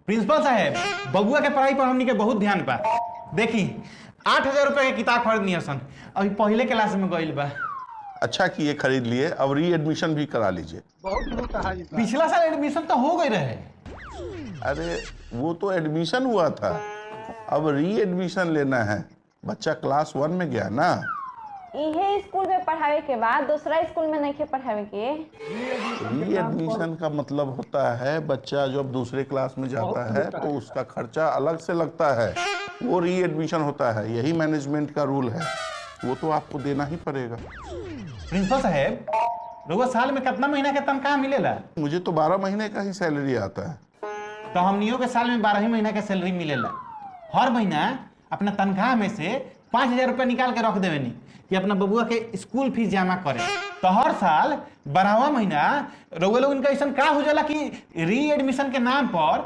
Principal साहब बबुआ के पढ़ाई पर हमनी के बहुत ध्यान बा। देखी 8,000 रुपया के किताब खरीदनी है सन, अभी पहले क्लास में गइल बा। अच्छा किए खरीद लिए, अब री एडमिशन भी करा लीजिए। पिछला साल एडमिशन तो हो गई रहे। अरे वो तो एडमिशन हुआ था, अब री एडमिशन लेना है। बच्चा क्लास 1 में गया ना। इहे स्कूल में पढ़ावे के बाद दूसरा स्कूल में नहीं पढ़ावे के। री एडमिशन का मतलब होता है बच्चा जब दूसरे क्लास में जाता है तो उसका खर्चा अलग से लगता है, वो री एडमिशन होता है। यही मैनेजमेंट का रूल है, वो तो आपको देना ही पड़ेगा। प्रिंसिपल साहब रउआ साल में कितना महीना के तनख्वाह मिलेला? मुझे तो 12 महीने का ही सैलरी आता है। तो हमनियों के साल में 12 ही महीना का सैलरी मिलेला। हर महीना अपना तनख्वाह में से 5,000 रुपया निकाल के रख देवेनी कि अपना बबुआ के स्कूल फीस जमा करे। तो हर साल 12वां महीना रउआ लोग इनका ऐसा का हो जाला कि री एडमिशन के नाम पर